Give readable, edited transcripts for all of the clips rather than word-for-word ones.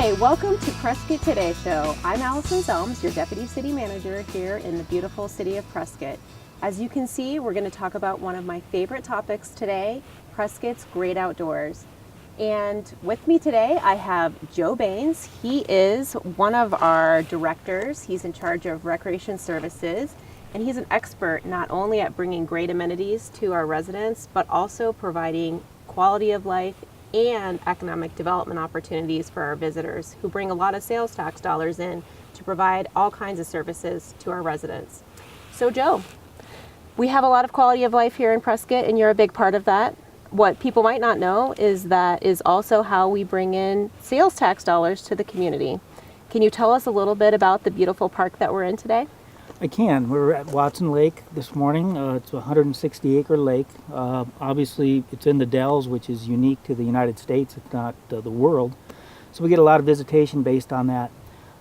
Hi, welcome to Prescott Today Show. I'm Allison Zelms, your Deputy City Manager here in the beautiful city of Prescott. As you can see, we're going to talk about one of my favorite topics today, Prescott's great outdoors. And with me today, I have Joe Baines. He is one of our directors. He's in charge of recreation services, and he's an expert not only at bringing great amenities to our residents, but also providing quality of life and economic development opportunities for our visitors who bring a lot of sales tax dollars in to provide all kinds of services to our residents. So Joe, we have a lot of quality of life here in Prescott, and you're a big part of that. What people might not know is that is also how we bring in sales tax dollars to the community. Can you tell us a little bit about the beautiful park that we're in today? I can. We're at Watson Lake this morning. It's a 160-acre lake. Obviously, it's in the Dells, which is unique to the United States, if not the world. So we get a lot of visitation based on that.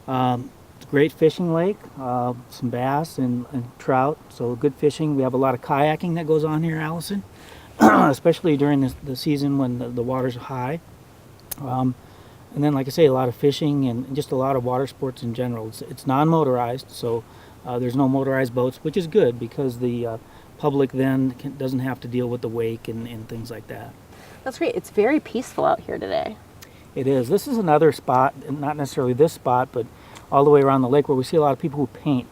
It's a great fishing lake, some bass and trout, so good fishing. We have a lot of kayaking that goes on here, Allison, especially during the season when the water's high. And then, like I say, a lot of fishing and just a lot of water sports in general. It's non-motorized, so there's no motorized boats, which is good because the public then doesn't have to deal with the wake and things like that. That's great. It's very peaceful out here today. It is. This is another spot, not necessarily this spot, but all the way around the lake where we see a lot of people who paint.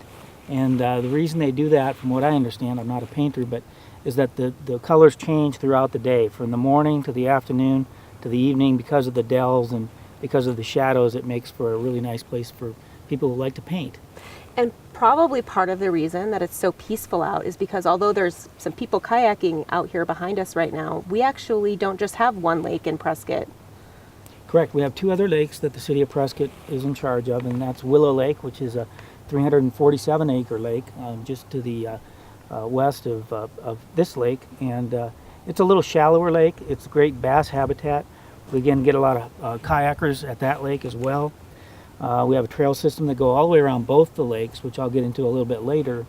And the reason they do that, from what I understand, I'm not a painter, but is that the colors change throughout the day, from the morning to the afternoon to the evening, because of the dells and because of the shadows. It makes for a really nice place for people who like to paint. And probably part of the reason that it's so peaceful out is because although there's some people kayaking out here behind us right now, we actually don't just have one lake in Prescott. Correct. We have two other lakes that the city of Prescott is in charge of, and that's Willow Lake, which is a 347-acre lake just to the west of this lake. And it's a little shallower lake. It's a great bass habitat. We again get a lot of kayakers at that lake as well. We have a trail system that go all the way around both the lakes, which I'll get into a little bit later.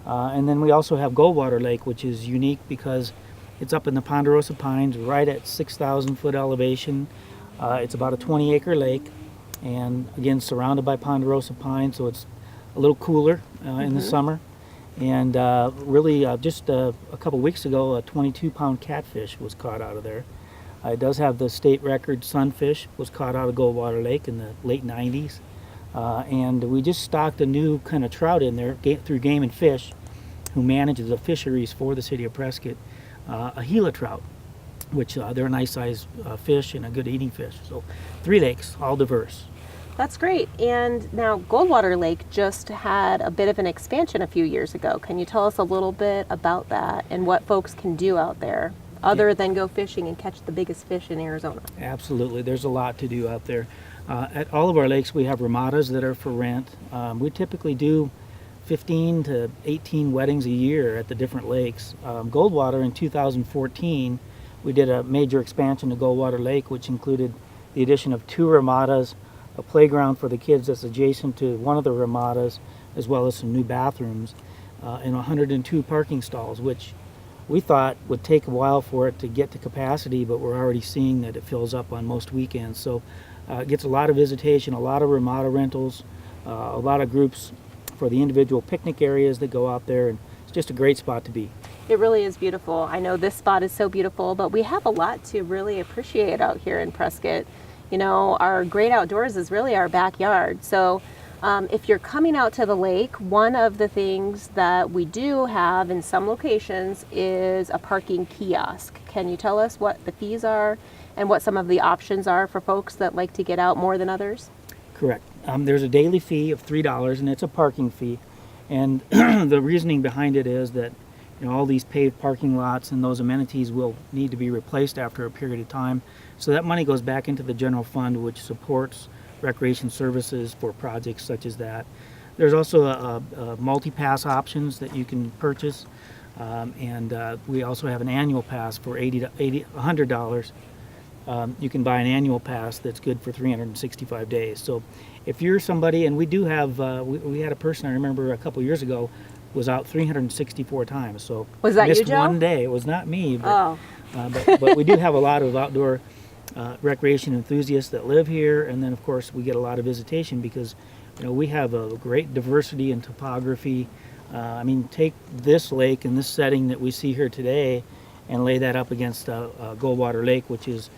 And then we also have Goldwater Lake, which is unique because it's up in the Ponderosa Pines, right at 6,000 foot elevation. It's about a 20-acre lake, and again surrounded by Ponderosa Pines, so it's a little cooler in the summer. And really, just a couple weeks ago, a 22-pound catfish was caught out of there. It does have the state record sunfish, was caught out of Goldwater Lake in the late 90s. And we just stocked a new kind of trout in there through Game and Fish, who manages the fisheries for the city of Prescott, a Gila trout, which they're a nice size fish and a good eating fish. So 3 lakes, all diverse. That's great. And now Goldwater Lake just had a bit of an expansion a few years ago. Can you tell us a little bit about that and what folks can do out there other than go fishing and catch the biggest fish in Arizona? Absolutely. There's a lot to do out there. At all of our lakes, we have ramadas that are for rent. We typically do 15 to 18 weddings a year at the different lakes. Goldwater in 2014, we did a major expansion to Goldwater Lake, which included the addition of 2 ramadas, a playground for the kids that's adjacent to one of the ramadas, as well as some new bathrooms, and 102 parking stalls, which we thought would take a while for it to get to capacity, but we're already seeing that it fills up on most weekends. So it gets a lot of visitation, a lot of ramada rentals, a lot of groups for the individual picnic areas that go out there, and it's just a great spot to be. It really is beautiful. I know this spot is so beautiful, but we have a lot to really appreciate out here in Prescott. You know, our great outdoors is really our backyard. So if you're coming out to the lake, one of the things that we do have in some locations is a parking kiosk. Can you tell us what the fees are and what some of the options are for folks that like to get out more than others? Correct. There's a daily fee of $3, and it's a parking fee. And the reasoning behind it is that all these paved parking lots and those amenities will need to be replaced after a period of time. So that money goes back into the general fund, which supports recreation services for projects such as that. There's also a multi-pass options that you can purchase, and we also have an annual pass for $100. You can buy an annual pass that's good for 365 days. So if you're somebody, and we do have, we had a person I remember a couple years ago was out 364 times. So was that missed you, Joe? one day. It was not me, but, but we do have a lot of outdoor recreation enthusiasts that live here, and then of course we get a lot of visitation because we have a great diversity in topography. I mean, take this lake and this setting that we see here today and lay that up against Goldwater Lake, which is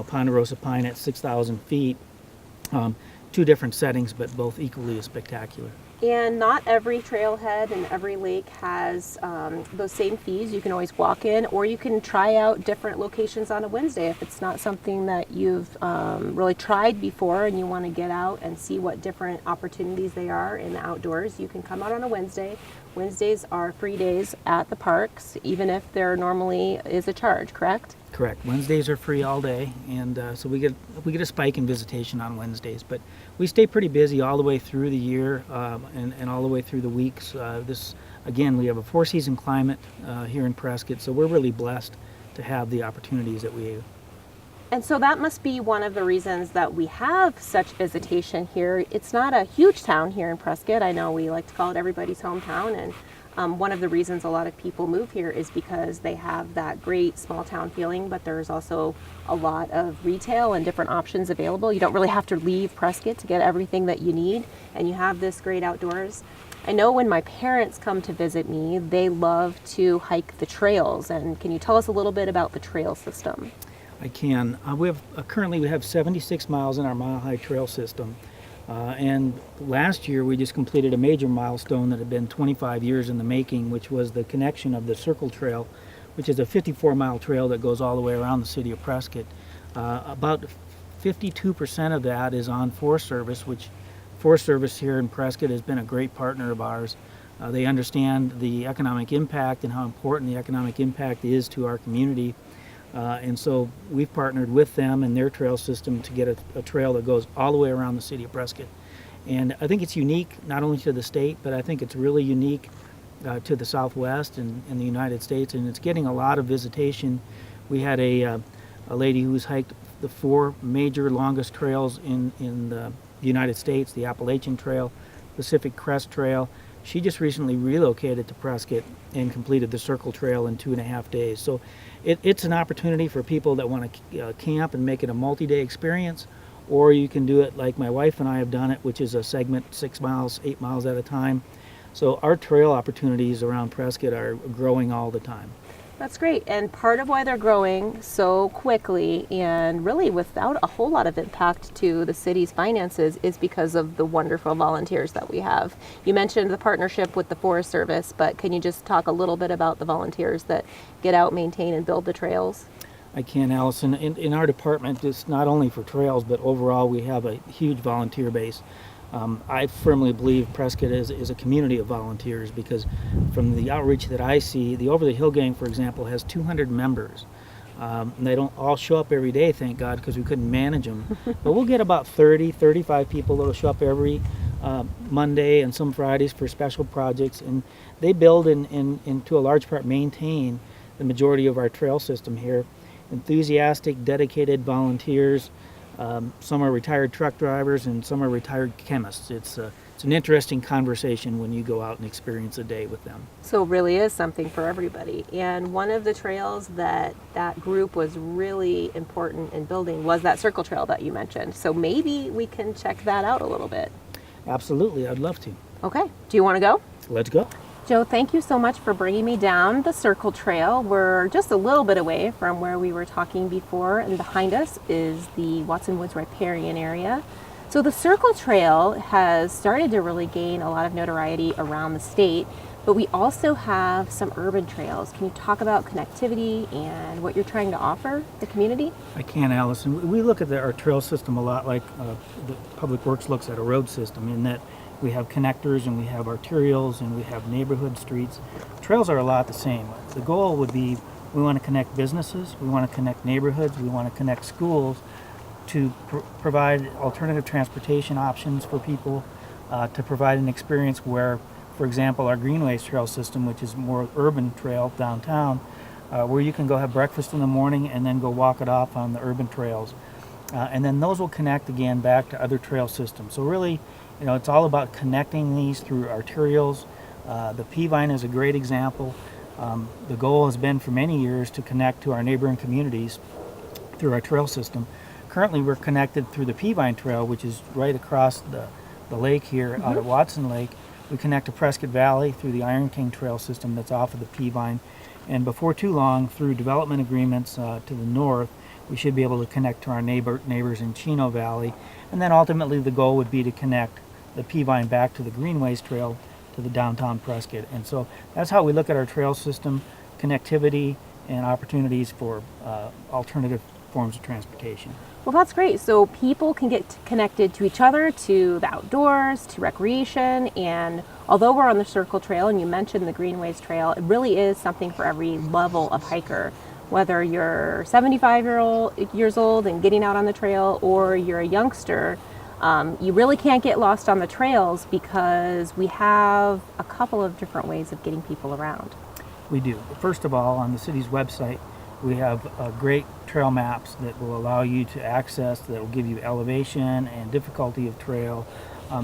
Ponderosa Pine at 6,000 feet. Two different settings, but both equally as spectacular. And not every trailhead and every lake has those same fees. You can always walk in, or you can try out different locations on a Wednesday if it's not something that you've really tried before and you want to get out and see what different opportunities they are in the outdoors. You can come out on a Wednesday. Wednesdays are free days at the parks, even if there normally is a charge, correct? Correct. Wednesdays are free all day, and so we get a spike in visitation on Wednesdays. But we stay pretty busy all the way through the year and all the way through the weeks. Again, we have a four-season climate here in Prescott, so we're really blessed to have the opportunities that we have. And so that must be one of the reasons that we have such visitation here. It's not a huge town here in Prescott. I know we like to call it everybody's hometown, and one of the reasons a lot of people move here is because they have that great small town feeling, but there's also a lot of retail and different options available. You don't really have to leave Prescott to get everything that you need, and you have this great outdoors. I know when my parents come to visit me, they love to hike the trails. And can you tell us a little bit about the trail system? I can. Currently we have 76 miles in our Mile High Trail system. And last year we just completed a major milestone that had been 25 years in the making, which was the connection of the Circle Trail, which is a 54-mile trail that goes all the way around the city of Prescott. About 52% of that is on Forest Service, which Forest Service here in Prescott has been a great partner of ours. They understand the economic impact and how important the economic impact is to our community. And so we've partnered with them and their trail system to get a trail that goes all the way around the city of Prescott. And I think it's unique not only to the state, but I think it's really unique to the Southwest and the United States, and it's getting a lot of visitation. We had a lady who's hiked the four major longest trails in the United States, the Appalachian Trail, Pacific Crest Trail. She just recently relocated to Prescott and completed the Circle Trail in 2.5 days. So it's an opportunity for people that want to camp and make it a multi-day experience, or you can do it like my wife and I have done it, which is a segment 6 miles, 8 miles at a time. So our trail opportunities around Prescott are growing all the time. That's great. And part of why they're growing so quickly and really without a whole lot of impact to the city's finances is because of the wonderful volunteers that we have. You mentioned the partnership with the Forest Service, but can you just talk a little bit about the volunteers that get out, maintain, and build the trails? I can, Allison. In our department, it's not only for trails, but overall we have a huge volunteer base. I firmly believe Prescott is a community of volunteers because from the outreach that I see, the Over the Hill Gang, for example, has 200 members. And they don't all show up every day, thank God, because we couldn't manage them. But we'll get about 30, 35 people that will show up every Monday and some Fridays for special projects. And they build and to a large part maintain the majority of our trail system here. Enthusiastic, dedicated volunteers. Some are retired truck drivers and some are retired chemists. It's an interesting conversation when you go out and experience a day with them. So it really is something for everybody. And one of the trails that group was really important in building was that Circle Trail that you mentioned. So maybe we can check that out a little bit. Absolutely, I'd love to. Okay, do you want to go? Let's go. Joe, thank you so much for bringing me down the Circle Trail. We're just a little bit away from where we were talking before, and behind us is the Watson Woods riparian area. So the Circle Trail has started to really gain a lot of notoriety around the state, but we also have some urban trails. Can you talk about connectivity and what you're trying to offer the community? I can, Allison. We look at our trail system a lot like the Public Works looks at a road system, in that we have connectors and we have arterials and we have neighborhood streets. Trails are a lot the same. The goal would be we want to connect businesses, we want to connect neighborhoods, we want to connect schools to provide alternative transportation options for people, to provide an experience where, for example, our Greenways trail system, which is more urban trail downtown, where you can go have breakfast in the morning and then go walk it off on the urban trails. And then those will connect again back to other trail systems. So really, it's all about connecting these through arterials. The Peavine is a great example. The goal has been for many years to connect to our neighboring communities through our trail system. currently we're connected through the Peavine Trail, which is right across the lake here out at Watson Lake. We connect to Prescott Valley through the Iron King Trail system that's off of the Peavine. And before too long, through development agreements to the north, we should be able to connect to our neighbors in Chino Valley. And then ultimately the goal would be to connect the Peavine back to the Greenways Trail to the downtown Prescott. And so that's how we look at our trail system, connectivity and opportunities for alternative forms of transportation. Well, that's great. So people can get connected to each other, to the outdoors, to recreation, and although we're on the Circle Trail, and you mentioned the Greenways Trail, it really is something for every level of hiker. Whether you're 75 years old and getting out on the trail, or you're a youngster, you really can't get lost on the trails because we have a couple of different ways of getting people around. We do. First of all, on the city's website, we have great trail maps that will allow you to access, that will give you elevation and difficulty of trail.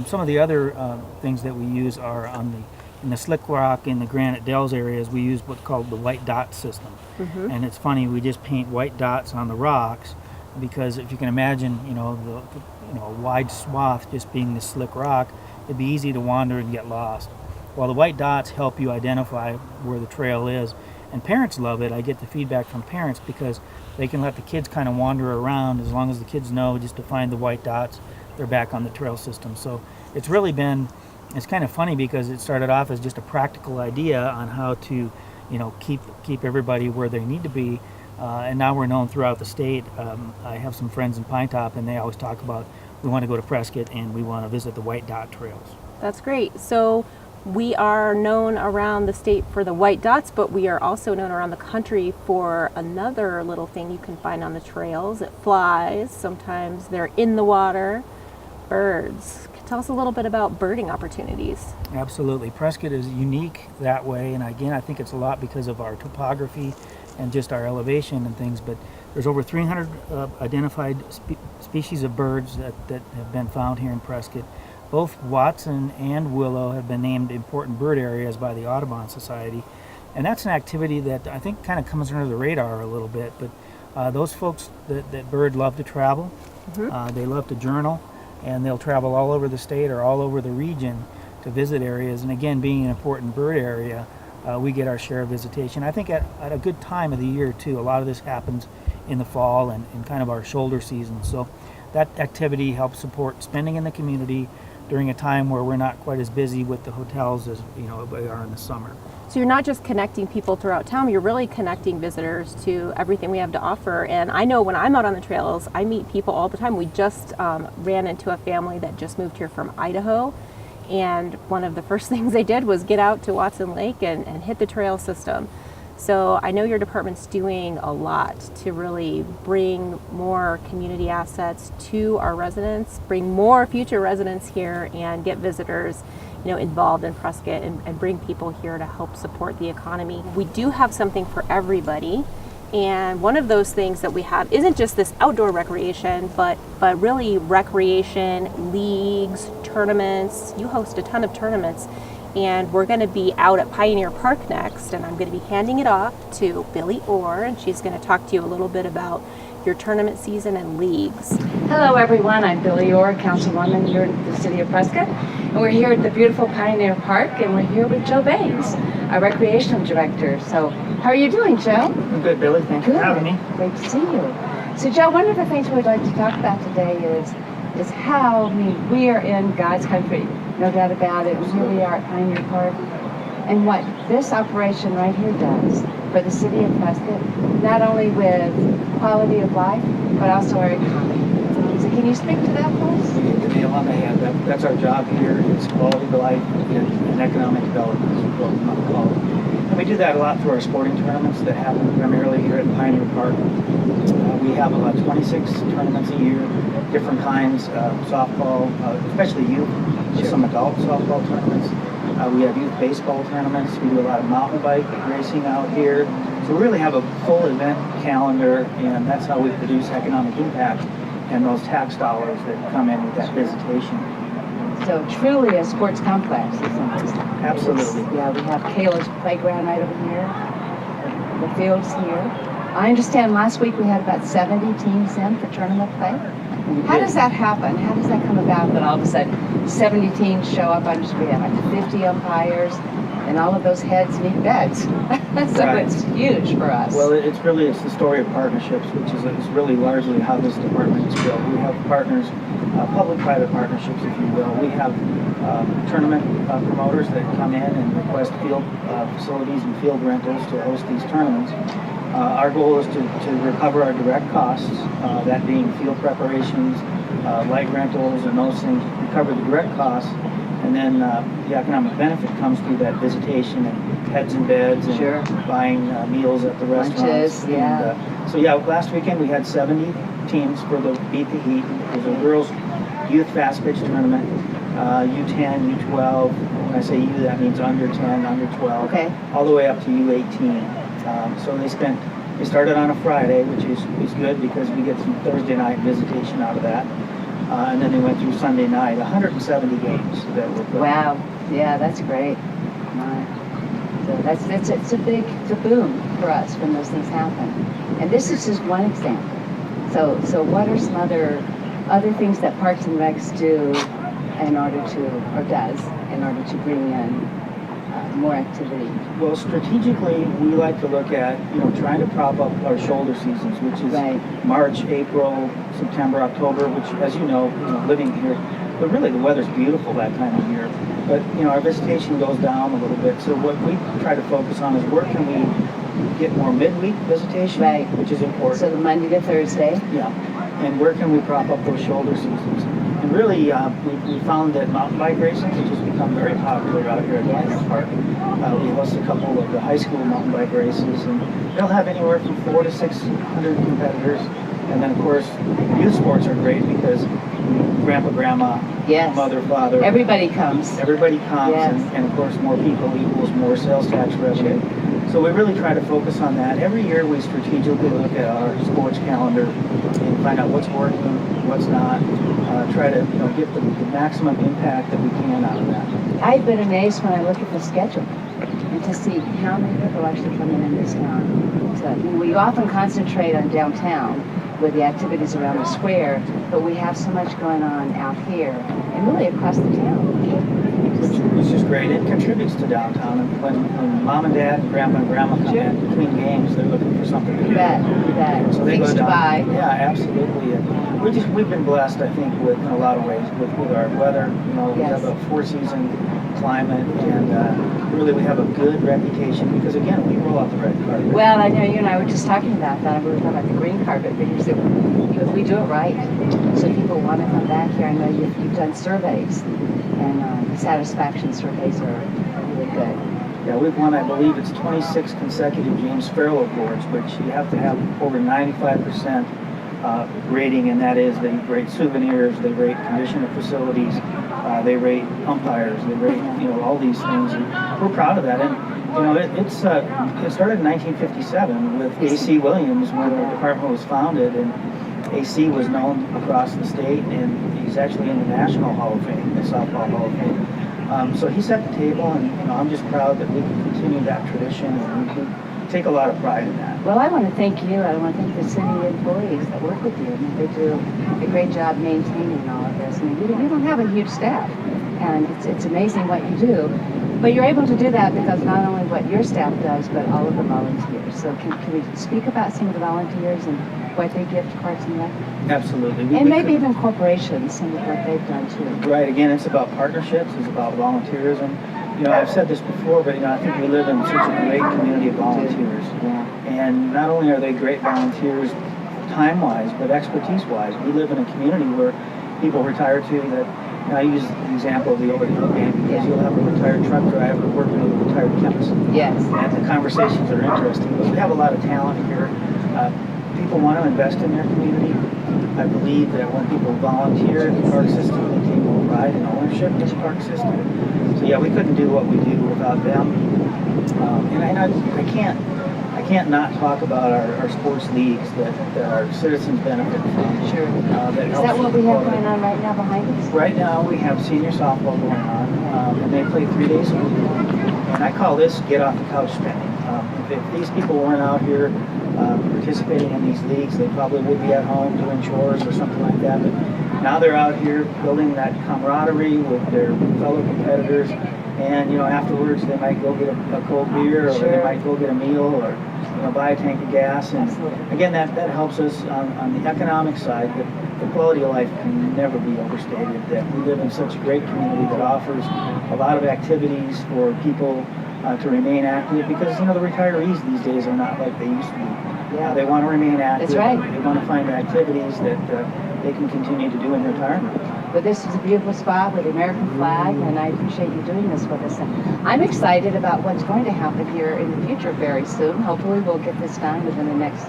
Some of the other things that we use are in the Slick Rock and the Granite Dells areas, we use what's called the white dot system. And it's funny, we just paint white dots on the rocks because if you can imagine, a wide swath just being the slick rock, it'd be easy to wander and get lost. Well, the white dots help you identify where the trail is. And parents love it. I get the feedback from parents because they can let the kids kind of wander around as long as the kids know just to find the white dots, they're back on the trail system. So it's kind of funny because it started off as just a practical idea on how to, keep everybody where they need to be. And now we're known throughout the state. I have some friends in Pine Top and they always talk about, we want to go to Prescott and we want to visit the white dot trails. That's great. So we are known around the state for the white dots, but we are also known around the country for another little thing you can find on the trails. It flies. Sometimes they're in the water. Birds. Tell us a little bit about birding opportunities. Absolutely. Prescott is unique that way, and again, I think it's a lot because of our topography and just our elevation and things, but there's over 300 identified species of birds that have been found here in Prescott. Both Watson and Willow have been named important bird areas by the Audubon Society. And that's an activity that I think kind of comes under the radar a little bit. But those folks that bird love to travel, they love to journal, and they'll travel all over the state or all over the region to visit areas. And again, being an important bird area, we get our share of visitation. I think at a good time of the year too. A lot of this happens in the fall and kind of our shoulder season. So that activity helps support spending in the community during a time where we're not quite as busy with the hotels as we are in the summer. So you're not just connecting people throughout town, you're really connecting visitors to everything we have to offer. And I know when I'm out on the trails, I meet people all the time. We just ran into a family that just moved here from Idaho. And one of the first things they did was get out to Watson Lake and hit the trail system. So I know your department's doing a lot to really bring more community assets to our residents, bring more future residents here, and get visitors involved in Prescott and bring people here to help support the economy. We do have something for everybody. And one of those things that we have isn't just this outdoor recreation, but really recreation, leagues, tournaments. You host a ton of tournaments. And we're going to be out at Pioneer Park next, and I'm going to be handing it off to Billy Orr, and she's going to talk to you a little bit about your tournament season and leagues. Hello everyone, I'm Billy Orr, Councilwoman here in the City of Prescott, and we're here at the beautiful Pioneer Park, and we're here with Joe Baines, our Recreational Director. So, how are you doing, Joe? I'm good, Billy. Thanks for having me. Great to see you. So, Joe, one of the things we'd like to talk about today is how, we are in God's country, no doubt about it, and here we are at Pioneer Park, and what this operation right here does for the City of Prescott, not only with quality of life, but also our economy. So can you speak to that, please? You hit the nail on the head. That's our job here. It's quality of life and economic development is what we want to call it. And we do that a lot through our sporting tournaments that happen primarily here at Pioneer Park. We have about 26 tournaments a year, different kinds, softball, especially youth, some adult softball tournaments. We have youth baseball tournaments. We do a lot of mountain bike racing out here. So we really have a full event calendar, and that's how we produce economic impact and those tax dollars that come in with that visitation. So truly a sports complex, isn't it? Absolutely. Yeah, we have Kayla's playground right over here, the fields here. I understand last week we had about 70 teams in for tournament play. How does that happen? How does that come about that all of a sudden 70 teams show up on the street, like 50 umpires, and all of those heads need beds? So Right. it's huge for us. Well, it's the story of partnerships, which is really largely how this department is built. We have partners, public-private partnerships, if you will. We have tournament promoters that come in and request field facilities and field rentals to host these tournaments. Our goal is to recover our direct costs, that being field preparations, light rentals, and those things, recover the direct costs, and then the economic benefit comes through that visitation and heads and beds and Sure. buying meals at the restaurants. Lunches, yeah. And, so yeah, last weekend we had 70 teams for the Beat the Heat. It was a girls' youth fast pitch tournament, U10, U12. When I say U, that means under 10, under 12, Okay. all the way up to U18. So they started on a Friday, which is good because we get some Thursday night visitation out of that. And then they went through Sunday night, 170 games that were played. Wow. Yeah, that's great. My. So it's a boom for us when those things happen. And this is just one example. So what are some other things that Parks and Recs do in order to, or does, in order to bring in more activity? Well, strategically, we like to look at, trying to prop up our shoulder seasons, which is Right. March, April, September, October, which, as you know, living here, but really the weather's beautiful that time of year. But, our visitation goes down a little bit. So what we try to focus on is where can we get more midweek visitation, Right. which is important. So the Monday to Thursday? Yeah, and where can we prop up those shoulder seasons? And really, we found that mountain bike racing has just become very popular out here at Pioneer Park. We host a couple of the high school mountain bike races, and they'll have anywhere from 400 to 600 competitors. And then, of course, youth sports are great because grandpa, grandma, Yes. mother, father, Everybody comes. everybody comes, Yes. and of course, more people equals more sales tax revenue. So we really try to focus on that. Every year we strategically look at our sports calendar and find out what's working, what's not, try to get the maximum impact that we can out of that. I've been amazed when I look at the schedule and to see how many people actually come in this town. So, we often concentrate on downtown with the activities around the square, but we have so much going on out here and really across the town. Which is great. It contributes to downtown. And when mom and dad and grandpa and grandma come Sure. in between games, they're looking for something to do. That So they things go to down. buy. Yeah, absolutely. And we've been blessed, I think, with in a lot of ways with our weather. We Yes. have a 4-season climate, and really we have a good reputation because again we roll out the red carpet. Well, I know you and I were just talking about that. We were talking about the green carpet because we do it right. So people want to come back here. I know you've done surveys, and satisfaction surveys are really good. Yeah, we've won, I believe it's 26 consecutive James Farrell Awards, which you have to have over 95% rating, and that is they rate souvenirs, they rate condition of facilities, they rate umpires, they rate all these things, and we're proud of that. And it started in 1957 with A.C. Williams when the department was founded, and A.C. was known across the state, and he's actually in the National Hall of Fame, the Softball Hall of Fame. So he set the table, and I'm just proud that we can continue that tradition, and we take a lot of pride in that. Well, I want to thank you. I want to thank the city employees that work with you. They do a great job maintaining all of this. You don't have a huge staff, and it's amazing what you do. But you're able to do that because not only what your staff does, but all of the volunteers. So can we speak about some of the volunteers and what they give to Parks and Rec? Absolutely. And maybe even corporations, some of what they've done too. Right. Again, it's about partnerships. It's about volunteerism. I've said this before, but I think we live in such a great community of volunteers. Yeah. And not only are they great volunteers time-wise, but expertise-wise. We live in a community where people retire to that. I use the example of the Over the Hill game because you'll have a retired truck driver working with a retired chemist. Yes. And the conversations are interesting. But we have a lot of talent here. People want to invest in their community. I believe that when people volunteer in the park system, they take more pride and ownership in the park system. So yeah, we couldn't do what we do without them. I can't not talk about our sports leagues that our citizens benefit from. Sure. That Is helps that what we have support going it. on right now behind us? Right now we have senior softball going on, and they play 3 days a week. And I call this get off the couch spending. In if these people weren't out here participating in these leagues, they probably would be at home doing chores or something like that. But now they're out here building that camaraderie with their fellow competitors, and afterwards they might go get a cold beer, or they might go get a meal, or buy a tank of gas. And again, that helps us on the economic side. The quality of life can never be overstated. That we live in such a great community that offers a lot of activities for people to remain active, because the retirees these days are not like they used to be. Yeah. They want to remain active. That's right. They want to find activities that they can continue to do in retirement. But this is a beautiful spot with the American flag, and I appreciate you doing this with us. And I'm excited about what's going to happen here in the future very soon. Hopefully we'll get this done within the next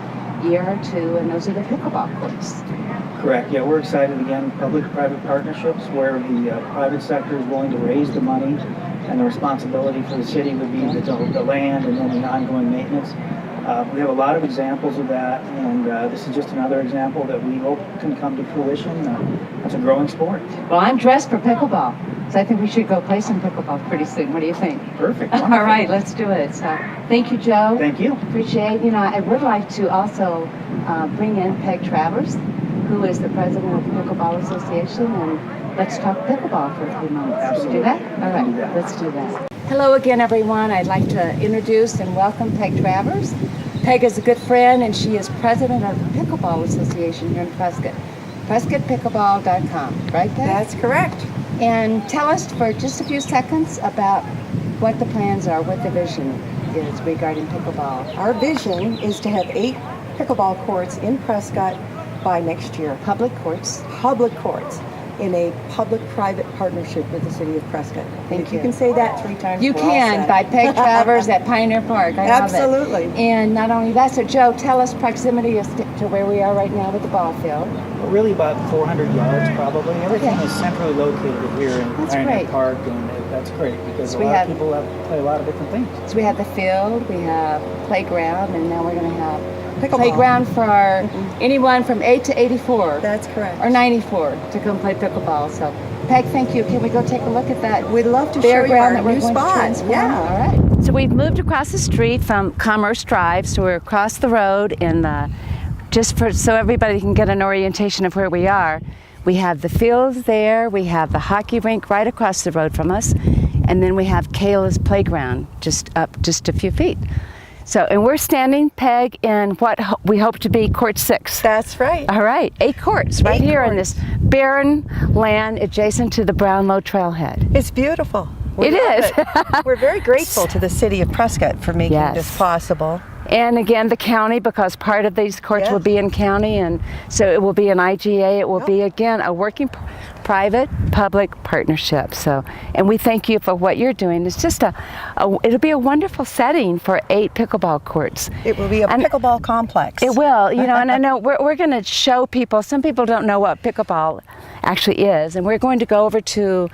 year or two, and those are the pickleball courts. Correct. Yeah, we're excited again. Public-private partnerships where the private sector is willing to raise the money, and the responsibility for the city would be the land and then the ongoing maintenance. We have a lot of examples of that, and this is just another example that we hope can come to fruition. It's a growing sport. Well, I'm dressed for pickleball, so I think we should go play some pickleball pretty soon. What do you think? Perfect. All right, let's do it. So, thank you, Joe. Thank you. Appreciate. I would like to also bring in Peg Travers, who is the president of the Pickleball Association, and let's talk pickleball for a few moments. Absolutely. Can we do that? All right, We can do that. let's do that. Hello again, everyone. I'd like to introduce and welcome Peg Travers. Peg is a good friend, and she is president of the Pickleball Association here in Prescott. PrescottPickleball.com, right, Peg? That's correct. And tell us for just a few seconds about what the plans are, what the vision is regarding pickleball. Our vision is to have 8 pickleball courts in Prescott by next year. Public courts. Public courts in a public-private partnership with the city of Prescott. Thank If you. you can say that 3 times, You we're all can, set. by Peg Travers at Pioneer Park. I love it. Absolutely. And not only that, so Joe, tell us proximity to where we are right now with the ball field. We're really about 400 yards probably. Everything Okay. is centrally located here in That's Pioneer great. Park, and that's great because So a we lot have- of people play a lot of different things. So we have the field, we have playground, and now we're going to have Pickleball. playground for anyone from 8 to 84. That's correct. Or 94 to come play pickleball. So, Peg, thank you. Can we go take a look at that? We'd love to show you fairground our that we're new going to spot. transform? Yeah. All right. So we've moved across the street from Commerce Drive, so we're across the road, and so everybody can get an orientation of where we are. We have the fields there, we have the hockey rink right across the road from us, and then we have Kayla's playground just up just a few feet. So, and we're standing, Peg, in what we hope to be court 6. That's right. All right, 8 courts right 8 here in courts. this barren land adjacent to the Brownlow Trailhead. It's beautiful. It is. We're very grateful to the city of Prescott for making Yes. this possible. And again, the county, because part of these courts Yes. will be in county, and so it will be an IGA. It will be, again, a working private-public partnership. So, and we thank you for what you're doing. It's just it'll be a wonderful setting for 8 pickleball courts. It will be a And pickleball complex. It will, and I know we're going to show people, some people don't know what pickleball actually is, and we're going to go over to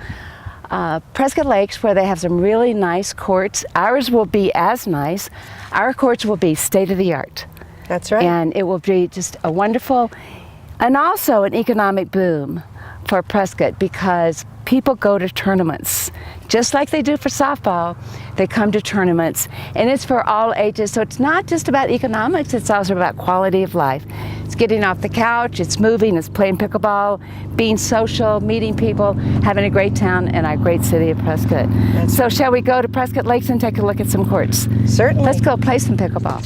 Prescott Lakes, where they have some really nice courts. Ours will be as nice. Our courts will be state-of-the-art. That's right. And it will be just a wonderful, and also an economic boom for Prescott, because people go to tournaments. Just like they do for softball, they come to tournaments, and it's for all ages. So it's not just about economics, it's also about quality of life. It's getting off the couch, it's moving, it's playing pickleball, being social, meeting people, having a great town and our great city of Prescott. So shall we go to Prescott Lakes and take a look at some courts? Certainly. Let's go play some pickleball.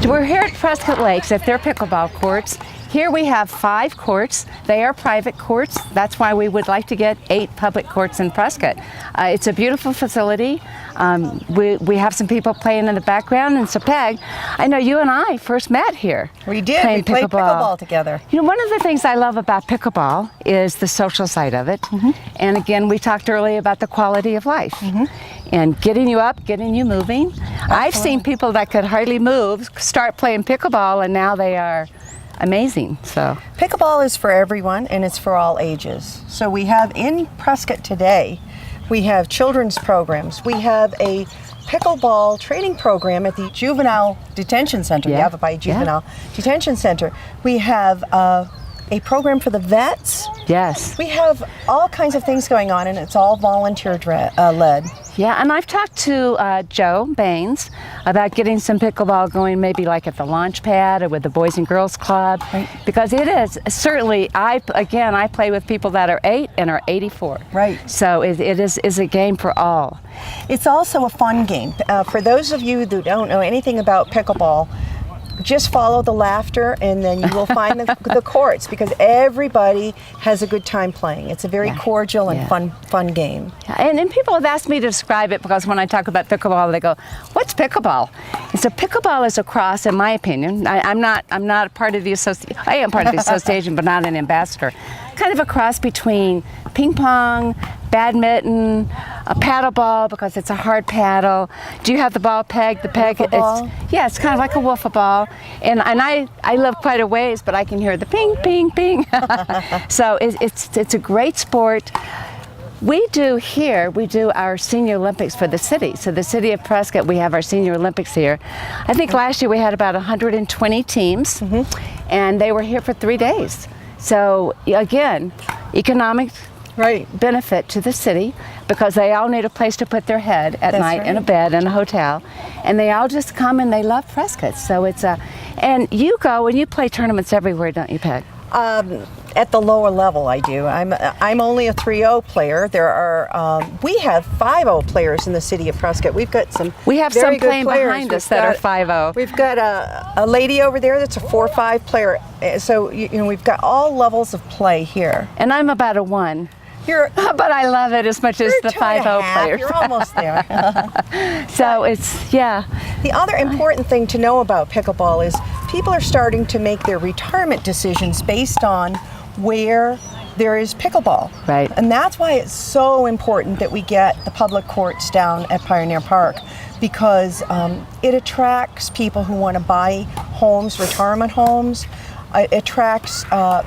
We're here at Prescott Lakes at their pickleball courts. Here we have 5 courts. They are private courts. That's why we would like to get 8 public courts in Prescott. It's a beautiful facility. We have some people playing in the background. And so, Peg, I know you and I first met here. We did. Playing We played pickleball together. You know, one of the things I love about pickleball is the social side of it. And again, we talked earlier about the quality of life. And getting you up, getting you moving. I've seen people that could hardly move start playing pickleball, and now they are amazing. So Pickleball is for everyone, and it's for all ages. So we have in Prescott today, we have children's programs. We have a pickleball training program at the Juvenile Detention Center, Yeah. Yavapai Juvenile Detention Center. We have a program for the vets. Yes. We have all kinds of things going on, and it's all volunteer led. Yeah, and I've talked to Joe Baines about getting some pickleball going, maybe like at the launch pad or with the Boys and Girls Club, Right. because it is certainly. I play with people that are 8 and are 84. Right. So it is a game for all. It's also a fun game. For those of you who don't know anything about pickleball, just follow the laughter and then you will find the courts, because everybody has a good time playing. It's a very cordial and fun game. And people have asked me to describe it, because when I talk about pickleball, they go, "What's pickleball?" And so pickleball is a cross, in my opinion. I'm not a part of the association. I am part of the association, but not an ambassador. Kind of a cross between ping pong, badminton, a paddle ball, because it's a hard paddle. Do you have the ball peg? The peg, Wiffle ball? It's kind of like a wiffle ball. And I live quite a ways, but I can hear the ping, ping, ping. So it's a great sport. We do our Senior Olympics for the city. So the city of Prescott, we have our Senior Olympics here. I think last year we had about 120 teams, and they were here for 3 days. So again, economic benefit to the city, because they all need a place to put their head at night in a bed in a hotel, and they all just come and they love Prescott. So it's and you go and you play tournaments everywhere, don't you, Peg? At the lower level, I do. I'm only a 3-0 player. There are we have 5-0 players in the city of Prescott. We've got some. We have very some good playing players. behind us that are 5-0. We've got a lady over there that's a 4-5 player. So you know, we've got all levels of play here. And I'm about a 1. But I love it as much as the 5-0 players. You're almost there. So it's The other important thing to know about pickleball is people are starting to make their retirement decisions based on where there is pickleball. Right. And that's why it's so important that we get the public courts down at Pioneer Park, because it attracts people who want to buy homes, retirement homes. It attracts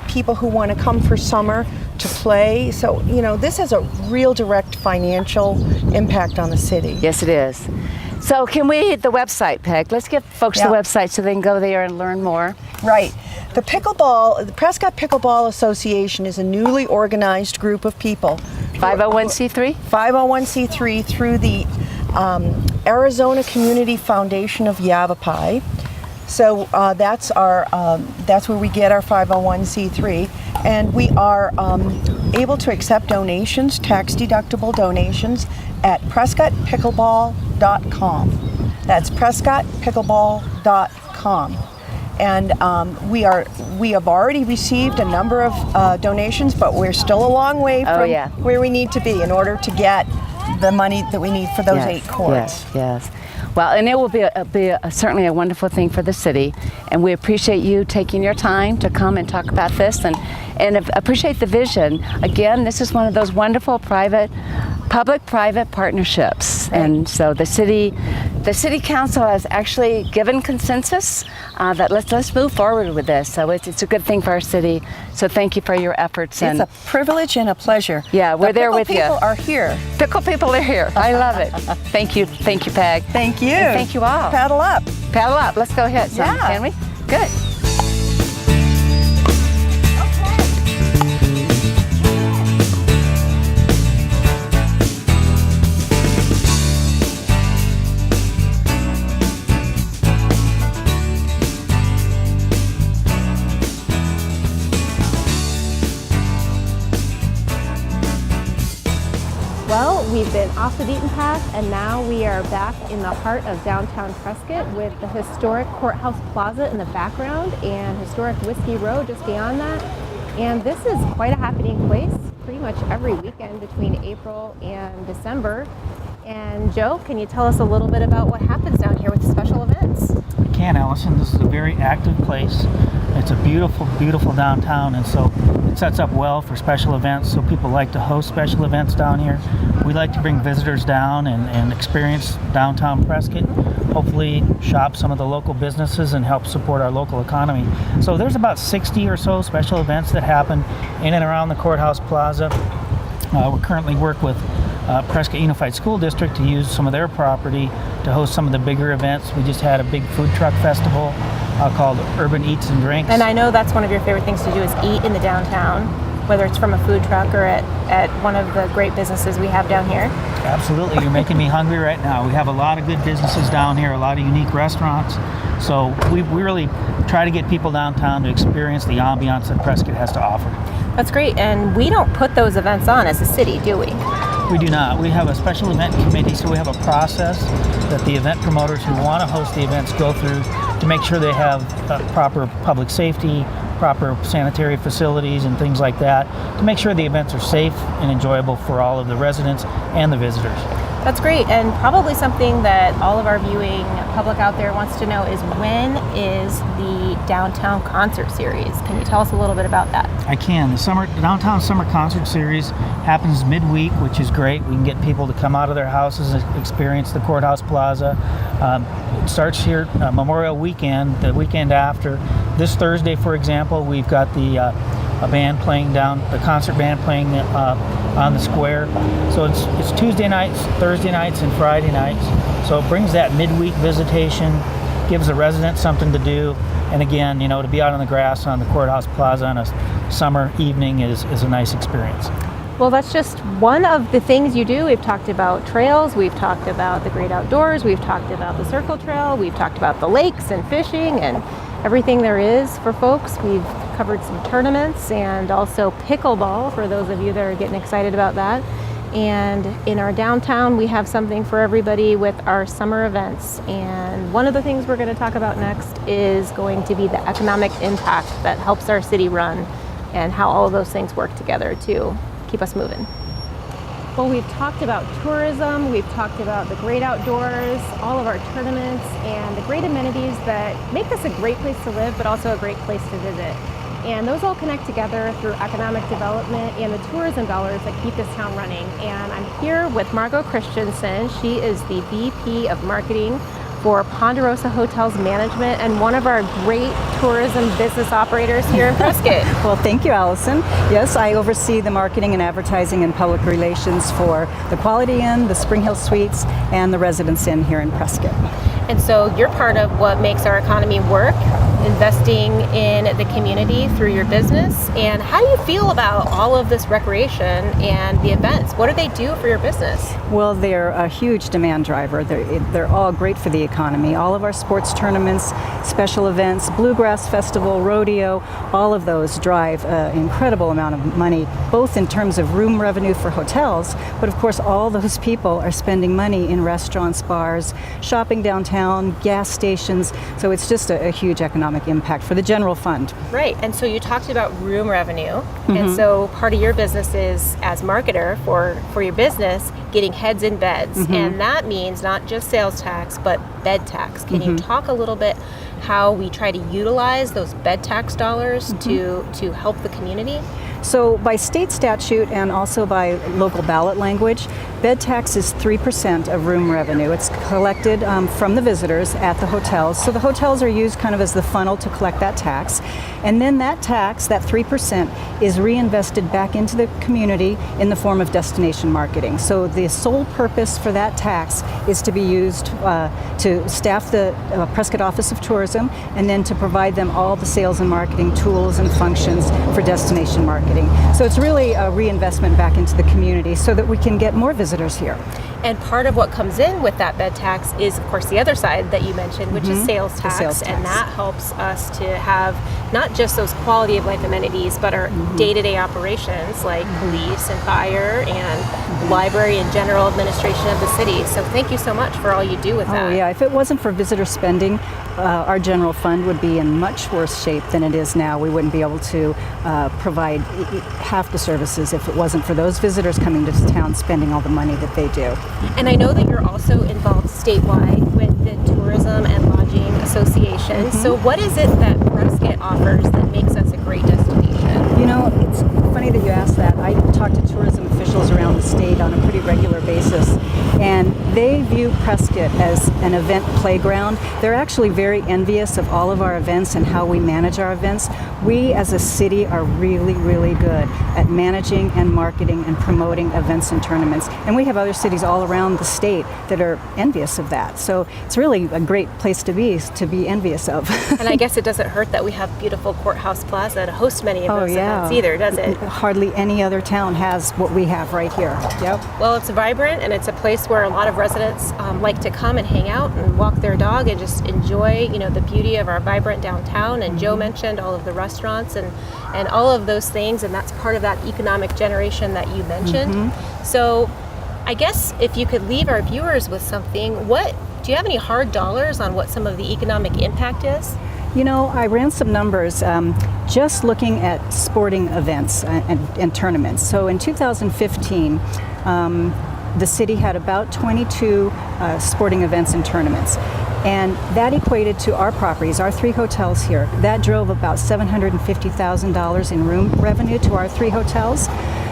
people who want to come for summer to play. So, you know, this has a real direct financial impact on the city. Yes, it is. So can we hit the website, Peg? Let's give folks the website so they can go there and learn more. Right. The Prescott Pickleball Association is a newly organized group of people. 501c3? 501c3 through the Arizona Community Foundation of Yavapai. So that's where we get our 501c3, and we are able to accept donations, tax-deductible donations, at PrescottPickleball.com. That's PrescottPickleball.com. And we have already received a number of donations, but we're still a long way from where we need to be in order to get the money that we need for those 8 courts. Yes. Well, and it will be certainly a wonderful thing for the city, and we appreciate you taking your time to come and talk about this, and appreciate the vision. Again, this is one of those wonderful public-private partnerships, and so the city council has actually given consensus that let's move forward with this. So it's a good thing for our city. So thank you for your efforts. It's a privilege and a pleasure. Yeah, we're there with you. Pickle people are here. Pickle people are here. I love it. Thank you, Peg. Thank you. And thank you all. Paddle up. Paddle up. Let's go hit some, can we? Good. Well, we've been off the beaten path, and now we are back in the heart of downtown Prescott with the historic Courthouse Plaza in the background and historic Whiskey Row just beyond that. And this is quite a happening place pretty much every weekend between April and December. And Joe, can you tell us a little bit about what happens down here with special events? I can, Allison. This is a very active place. It's a beautiful, beautiful downtown, and so it sets up well for special events. So people like to host special events down here. We like to bring visitors down and experience downtown Prescott. Hopefully shop some of the local businesses and help support our local economy. So there's about 60 or so special events that happen in and around the Courthouse Plaza. We currently work with Prescott Unified School District to use some of their property to host some of the bigger events. We just had a big food truck festival called Urban Eats and Drinks. And I know that's one of your favorite things to do is eat in the downtown, whether it's from a food truck or at one of the great businesses we have down here. Absolutely, you're making me hungry right now. We have a lot of good businesses down here, a lot of unique restaurants. So we really try to get people downtown to experience the ambiance that Prescott has to offer. That's great, and we don't put those events on as a city, do we? We do not. We have a special event committee, so we have a process that the event promoters who want to host the events go through to make sure they have proper public safety, proper sanitary facilities and things like that, to make sure the events are safe and enjoyable for all of the residents and the visitors. That's great, and probably something that all of our viewing public out there wants to know is, when is the Downtown Concert Series? Can you tell us a little bit about that? I can. The Downtown Summer Concert Series happens midweek, which is great. We can get people to come out of their houses and experience the Courthouse Plaza. It starts here Memorial Weekend, the weekend after. This Thursday, for example, we've got the concert band playing on the square. So it's Tuesday nights, Thursday nights, and Friday nights. So it brings that midweek visitation, gives the residents something to do, and again, to be out on the grass on the Courthouse Plaza on a summer evening is a nice experience. Well, that's just one of the things you do. We've talked about trails, we've talked about the great outdoors, we've talked about the Circle Trail, we've talked about the lakes and fishing and everything there is for folks. We've covered some tournaments and also pickleball for those of you that are getting excited about that. And in our downtown, we have something for everybody with our summer events. And one of the things we're going to talk about next is going to be the economic impact that helps our city run and how all of those things work together to keep us moving. Well, we've talked about tourism, we've talked about the great outdoors, all of our tournaments, and the great amenities that make this a great place to live, but also a great place to visit. And those all connect together through economic development and the tourism dollars that keep this town running. And I'm here with Margot Christensen. She is the VP of Marketing for Ponderosa Hotels Management and one of our great tourism business operators here in Prescott. Well, thank you, Allison. Yes, I oversee the marketing and advertising and public relations for the Quality Inn, the Spring Hill Suites, and the Residence Inn here in Prescott. And so you're part of what makes our economy work, investing in the community through your business. And how do you feel about all of this recreation and the events? What do they do for your business? Well, they're a huge demand driver. They're all great for the economy. All of our sports tournaments, special events, Bluegrass Festival, rodeo, all of those drive an incredible amount of money, both in terms of room revenue for hotels, but of course all those people are spending money in restaurants, bars, shopping downtown, gas stations. So it's just a huge economic impact for the general fund. Right, and so you talked about room revenue, and so part of your business is, as marketer for your business, getting heads in beds, and that means not just sales tax, but bed tax. Can you talk a little bit how we try to utilize those bed tax dollars to help the community? So by state statute and also by local ballot language, bed tax is 3% of room revenue. It's collected from the visitors at the hotels. So the hotels are used kind of as the funnel to collect that tax. And then that tax, that 3%, is reinvested back into the community in the form of destination marketing. So the sole purpose for that tax is to be used to staff the Prescott Office of Tourism and then to provide them all the sales and marketing tools and functions for destination marketing. So it's really a reinvestment back into the community so that we can get more visitors here. And part of what comes in with that bed tax is, of course, the other side that you mentioned, which is sales tax. And that helps us to have not just those quality of life amenities, but our day-to-day operations like police and fire and library and general administration of the city. So thank you so much for all you do with that. Oh yeah, if it wasn't for visitor spending, our general fund would be in much worse shape than it is now. We wouldn't be able to provide half the services if it wasn't for those visitors coming to town spending all the money that they do. And I know that you're also involved statewide with the Tourism and Lodging Association. So what is it that Prescott offers that makes us a great destination? You know, it's funny that you asked that. I talk to tourism officials around the state on a pretty regular basis, and and they view Prescott as an event playground. They're actually very envious of all of our events and how we manage our events. We as a city are really, really good at managing and marketing and promoting events and tournaments. And we have other cities all around the state that are envious of that. So it's really a great place to be envious of. And I guess it doesn't hurt that we have beautiful Courthouse Plaza to host many of those events either, does it? Hardly any other town has what we have right here. Yep. Well, it's vibrant, and it's a place where a lot of residents like to come and hang out and walk their dog and just enjoy, the beauty of our vibrant downtown. And Joe mentioned all of the restaurants and all of those things, and that's part of that economic generation that you mentioned. So I guess if you could leave our viewers with something, do you have any hard dollars on what some of the economic impact is? I ran some numbers just looking at sporting events and tournaments. So in 2015, the city had about 22 sporting events and tournaments. And that equated to our properties, our 3 hotels here. That drove about $750,000 in room revenue to our 3 hotels.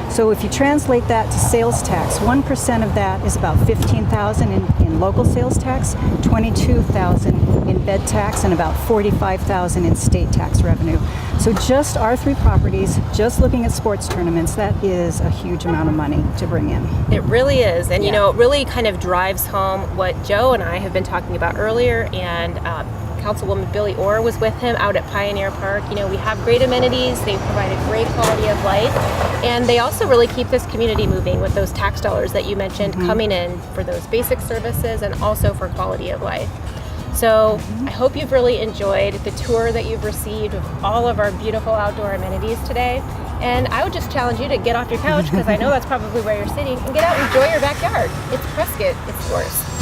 So if you translate that to sales tax, 1% of that is about $15,000 in local sales tax, $22,000 in bed tax, and about $45,000 in state tax revenue. So just our 3 properties, just looking at sports tournaments, that is a huge amount of money to bring in. It really is. And, it really kind of drives home what Joe and I have been talking about earlier, and Councilwoman Billy Orr was with him out at Pioneer Park. We have great amenities, they provide a great quality of life, and they also really keep this community moving with those tax dollars that you mentioned coming in for those basic services and also for quality of life. So I hope you've really enjoyed the tour that you've received of all of our beautiful outdoor amenities today. And I would just challenge you to get off your couch, because I know that's probably where you're sitting, and get out and enjoy your backyard. It's Prescott, it's yours.